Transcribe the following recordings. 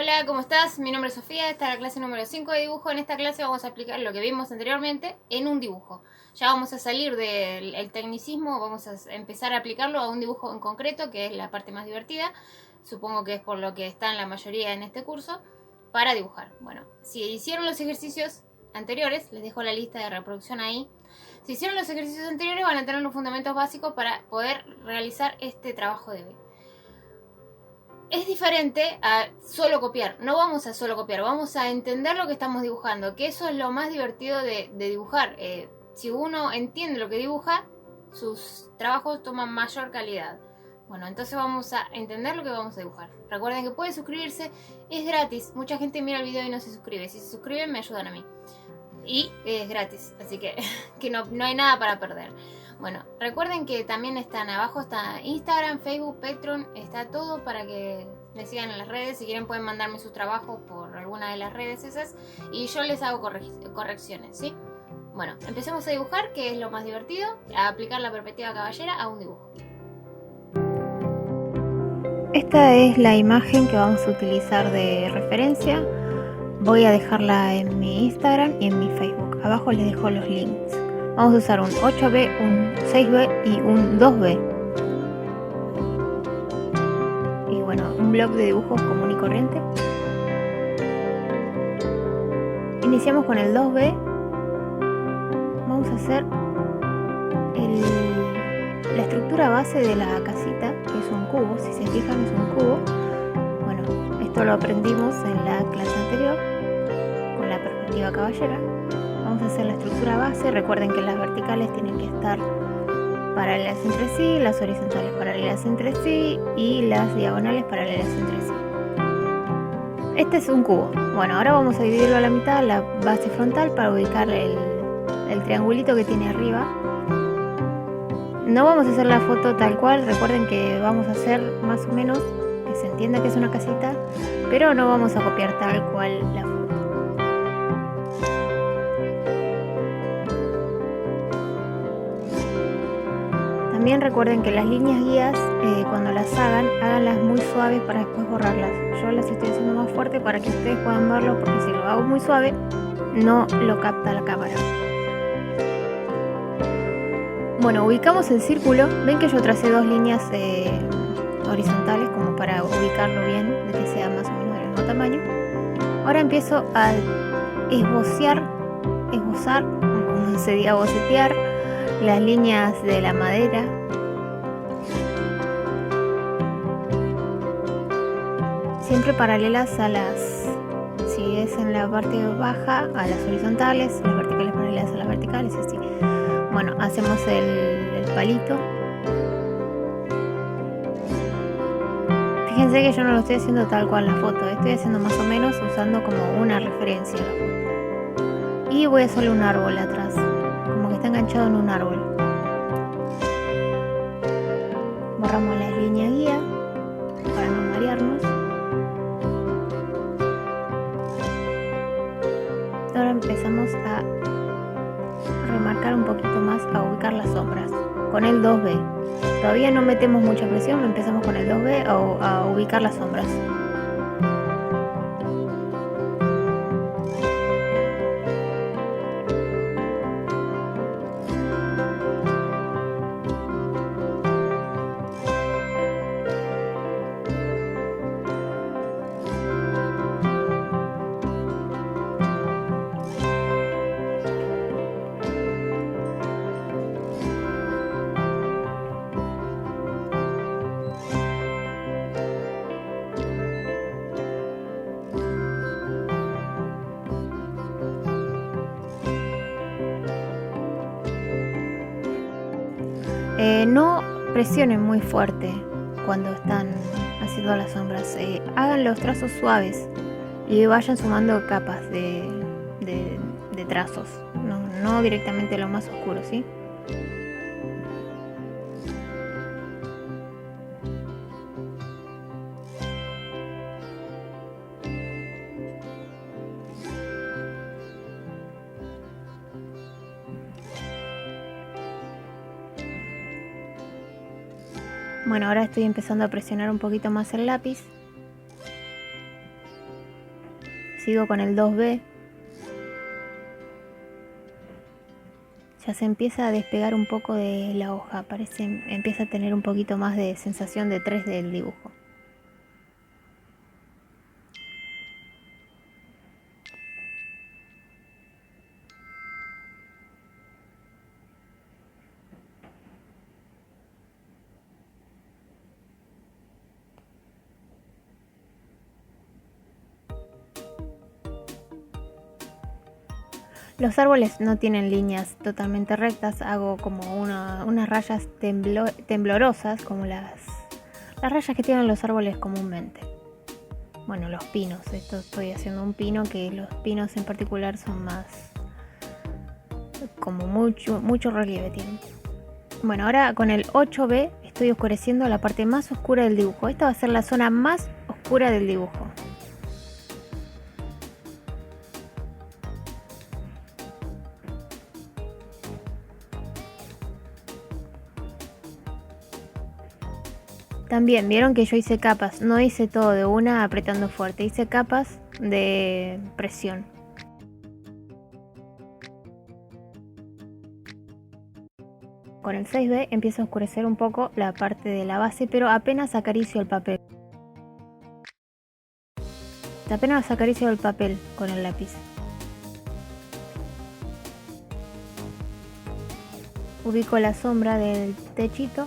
Hola, ¿cómo estás? Mi nombre es Sofía, esta es la clase número 5 de dibujo. En esta clase vamos a aplicar lo que vimos anteriormente en un dibujo. Ya vamos a salir del tecnicismo, vamos a empezar a aplicarlo a un dibujo en concreto, que es la parte más divertida. Supongo que es por lo que están la mayoría en este curso, para dibujar. Bueno, si hicieron los ejercicios anteriores, les dejo la lista de reproducción ahí. Si hicieron los ejercicios anteriores, van a tener los fundamentos básicos para poder realizar este trabajo de hoy. Es diferente a solo copiar. No vamos a solo copiar, vamos a entender lo que estamos dibujando, que eso es lo más divertido de dibujar. Si uno entiende lo que dibuja, sus trabajos toman mayor calidad. Bueno, entonces vamos a entender lo que vamos a dibujar. Recuerden que pueden suscribirse, es gratis. Mucha gente mira el video y no se suscribe. Si se suscriben me ayudan a mí. Y es gratis, así que, no hay nada para perder. Bueno, recuerden que también están abajo, está Instagram, Facebook, Patreon, está todo para que me sigan en las redes. Si quieren pueden mandarme sus trabajos por alguna de las redes esas y yo les hago correcciones, ¿sí? Bueno, empecemos a dibujar, que es lo más divertido, a aplicar la perspectiva caballera a un dibujo. Esta es la imagen que vamos a utilizar de referencia. Voy a dejarla en mi Instagram y en mi Facebook. Abajo les dejo los links. Vamos a usar un 8B, un 6B y un 2B. Y bueno, un blog de dibujos común y corriente. Iniciamos con el 2B. Vamos a hacer la estructura base de la casita, que es un cubo. Si se fijan, es un cubo. Bueno, esto lo aprendimos en la clase anterior con la perspectiva caballera. Vamos a hacer la estructura base. Recuerden que las verticales tienen que estar paralelas entre sí, las horizontales paralelas entre sí y las diagonales paralelas entre sí. Este es un cubo. Bueno, ahora vamos a dividirlo a la mitad, la base frontal, para ubicar el triangulito que tiene arriba. No vamos a hacer la foto tal cual. Recuerden que vamos a hacer más o menos que se entienda que es una casita, pero no vamos a copiar tal cual la foto. También recuerden que las líneas guías, cuando las hagan, háganlas muy suaves para después borrarlas. Yo las estoy haciendo más fuerte para que ustedes puedan verlo, porque si lo hago muy suave, no lo capta la cámara. Bueno, ubicamos el círculo. Ven que yo tracé dos líneas horizontales como para ubicarlo bien, de que sea más o menos del mismo tamaño. Ahora empiezo a esbozar, como se diga, bocetear las líneas de la madera. Siempre paralelas a las, si es en la parte baja, a las horizontales, las verticales paralelas a las verticales, así. Bueno, hacemos el palito. Fíjense que yo no lo estoy haciendo tal cual la foto, estoy haciendo más o menos usando como una referencia a la foto. Y voy a hacerle un árbol atrás, como que está enganchado en un árbol. Borramos la línea guía para no marearnos. Ahora empezamos a remarcar un poquito más, a ubicar las sombras con el 2B. Todavía no metemos mucha presión, empezamos con el 2B a ubicar las sombras. No presionen muy fuerte cuando están haciendo las sombras. Hagan los trazos suaves y vayan sumando capas de trazos. No directamente lo más oscuro, ¿sí? Bueno, ahora estoy empezando a presionar un poquito más el lápiz. Sigo con el 2B. Ya se empieza a despegar un poco de la hoja. Empieza a tener un poquito más de sensación de 3D del dibujo. Los árboles no tienen líneas totalmente rectas, hago como unas rayas temblorosas, como las rayas que tienen los árboles comúnmente. Bueno, los pinos, esto estoy haciendo un pino, que los pinos en particular son más, como mucho relieve tienen. Bueno, ahora con el 8B estoy oscureciendo la parte más oscura del dibujo. Esta va a ser la zona más oscura del dibujo. También vieron que yo hice capas, no hice todo de una apretando fuerte, hice capas de presión. Con el 6B empiezo a oscurecer un poco la parte de la base, pero apenas acaricio el papel. Apenas acaricio el papel con el lápiz. Ubico la sombra del techito.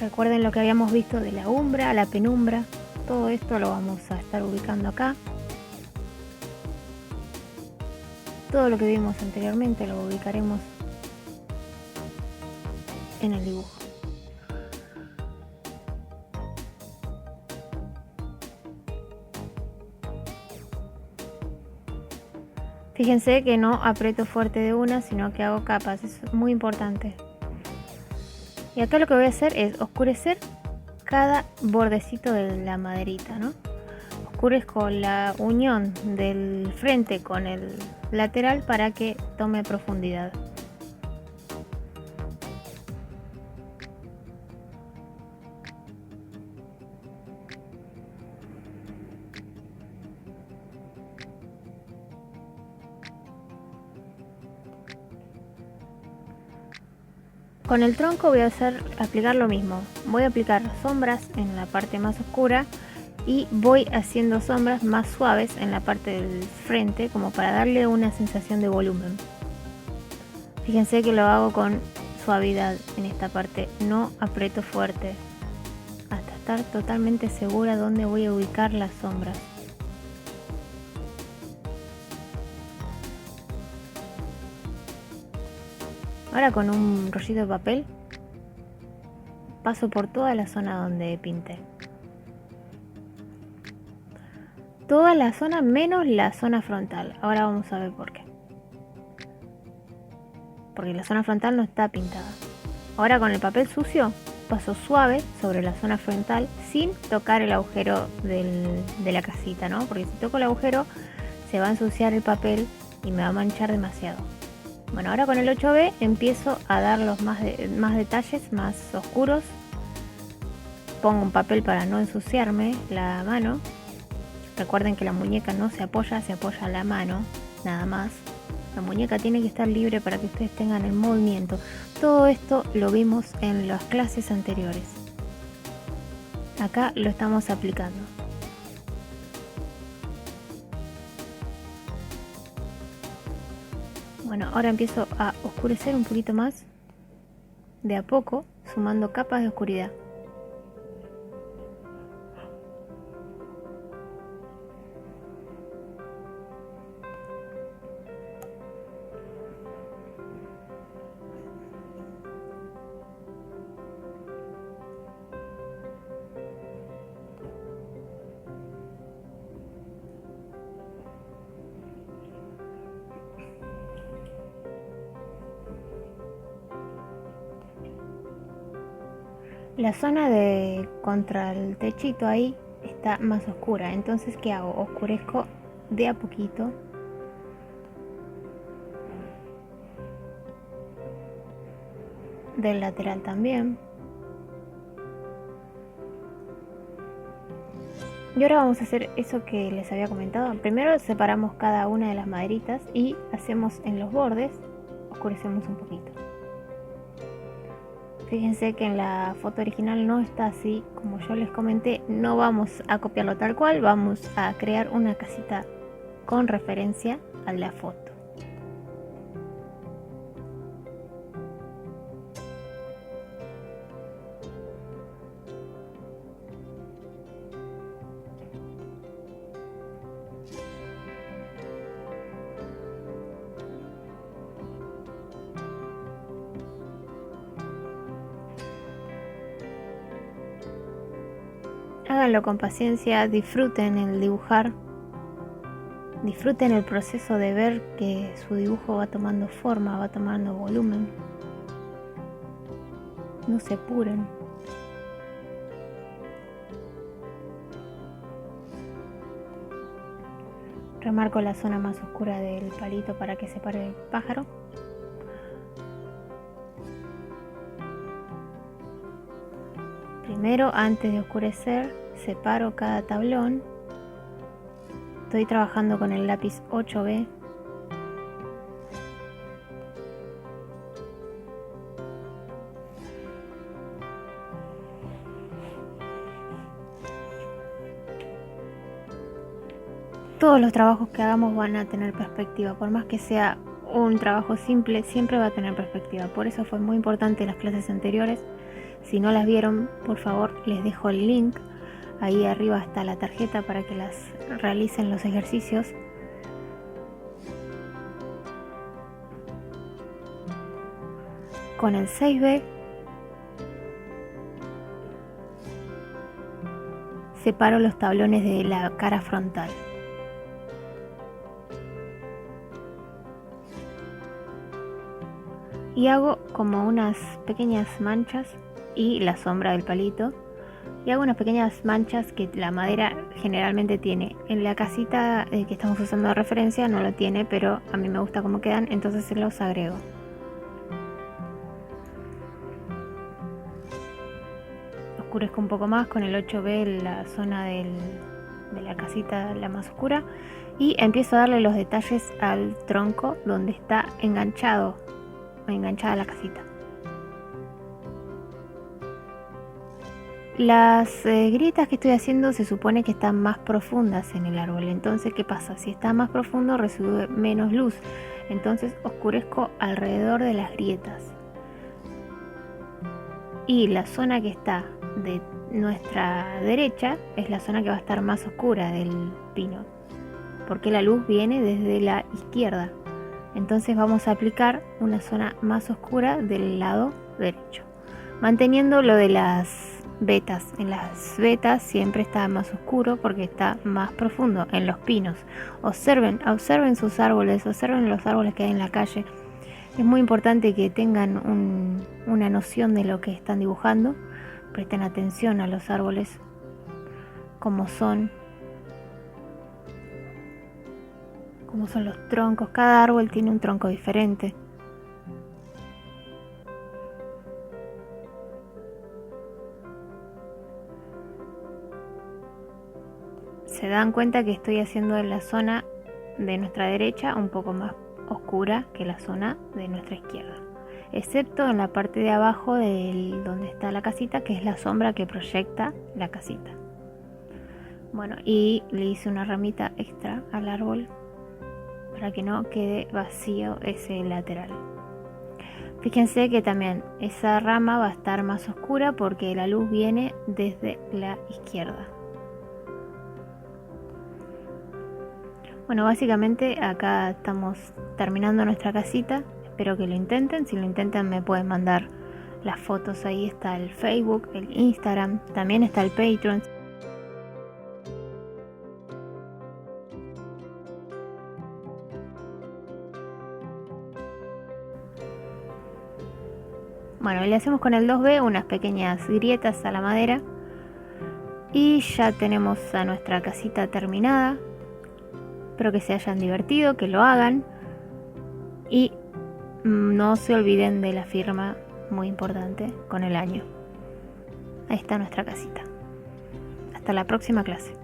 Recuerden lo que habíamos visto de la umbra, la penumbra. Todo esto lo vamos a estar ubicando acá. Todo lo que vimos anteriormente lo ubicaremos en el dibujo. Fíjense que no aprieto fuerte de una, sino que hago capas, es muy importante. Y acá lo que voy a hacer es oscurecer cada bordecito de la maderita, ¿no? Oscurezco la unión del frente con el lateral para que tome profundidad. Con el tronco voy a aplicar lo mismo. Voy a aplicar sombras en la parte más oscura y voy haciendo sombras más suaves en la parte del frente, como para darle una sensación de volumen. Fíjense que lo hago con suavidad en esta parte, no aprieto fuerte, hasta estar totalmente segura dónde voy a ubicar las sombras. Ahora con un rollito de papel paso por toda la zona donde pinté. Toda la zona menos la zona frontal. Ahora vamos a ver por qué. Porque la zona frontal no está pintada. Ahora con el papel sucio paso suave sobre la zona frontal sin tocar el agujero de la casita, ¿no? Porque si toco el agujero se va a ensuciar el papel y me va a manchar demasiado. Bueno, ahora con el 8B empiezo a dar más detalles, más oscuros. Pongo un papel para no ensuciarme la mano. Recuerden que la muñeca no se apoya, se apoya la mano, nada más. La muñeca tiene que estar libre para que ustedes tengan el movimiento. Todo esto lo vimos en las clases anteriores. Acá lo estamos aplicando. Bueno, ahora empiezo a oscurecer un poquito más, de a poco, sumando capas de oscuridad. La zona de contra el techito ahí está más oscura, entonces ¿qué hago? Oscurezco de a poquito. Del lateral también. Y ahora vamos a hacer eso que les había comentado. Primero separamos cada una de las maderitas y hacemos en los bordes, oscurecemos un poquito. Fíjense que en la foto original no está así, como yo les comenté, no vamos a copiarlo tal cual, vamos a crear una casita con referencia a la foto. Háganlo con paciencia, disfruten el dibujar, disfruten el proceso de ver que su dibujo va tomando forma, va tomando volumen. No se apuren. Remarco la zona más oscura del palito para que separe el pájaro. Primero, antes de oscurecer, separo cada tablón. Estoy trabajando con el lápiz 8B. Todos los trabajos que hagamos van a tener perspectiva, por más que sea un trabajo simple, siempre va a tener perspectiva. Por eso fue muy importante las clases anteriores. Si no las vieron, por favor, les dejo el link. Ahí arriba está la tarjeta para que las realicen los ejercicios. Con el 6B separo los tablones de la cara frontal. Y hago como unas pequeñas manchas y la sombra del palito. Y hago unas pequeñas manchas que la madera generalmente tiene. En la casita que estamos usando de referencia no lo tiene, pero a mí me gusta cómo quedan, entonces se los agrego. Oscurezco un poco más con el 8B la zona de la casita, la más oscura. Y empiezo a darle los detalles al tronco donde está enganchada la casita. Las grietas que estoy haciendo se supone que están más profundas en el árbol. Entonces, ¿qué pasa? Si está más profundo recibe menos luz. Entonces oscurezco alrededor de las grietas. Y la zona que está de nuestra derecha es la zona que va a estar más oscura del pino, porque la luz viene desde la izquierda. Entonces vamos a aplicar una zona más oscura del lado derecho, manteniendo lo de las vetas. En las vetas siempre está más oscuro porque está más profundo. En los pinos, observen sus árboles, observen los árboles que hay en la calle. Es muy importante que tengan una noción de lo que están dibujando. Presten atención a los árboles, cómo son los troncos. Cada árbol tiene un tronco diferente. Se dan cuenta que estoy haciendo en la zona de nuestra derecha un poco más oscura que la zona de nuestra izquierda, excepto en la parte de abajo donde está la casita, que es la sombra que proyecta la casita. Bueno, y le hice una ramita extra al árbol para que no quede vacío ese lateral. Fíjense que también esa rama va a estar más oscura porque la luz viene desde la izquierda. Bueno, básicamente acá estamos terminando nuestra casita. Espero que lo intenten. Si lo intentan me pueden mandar las fotos. Ahí está el Facebook, el Instagram, también está el Patreon. Bueno, le hacemos con el 2B unas pequeñas grietas a la madera. Y ya tenemos a nuestra casita terminada. Espero que se hayan divertido, que lo hagan. Y no se olviden de la firma, muy importante, con el año. Ahí está nuestra casita. Hasta la próxima clase.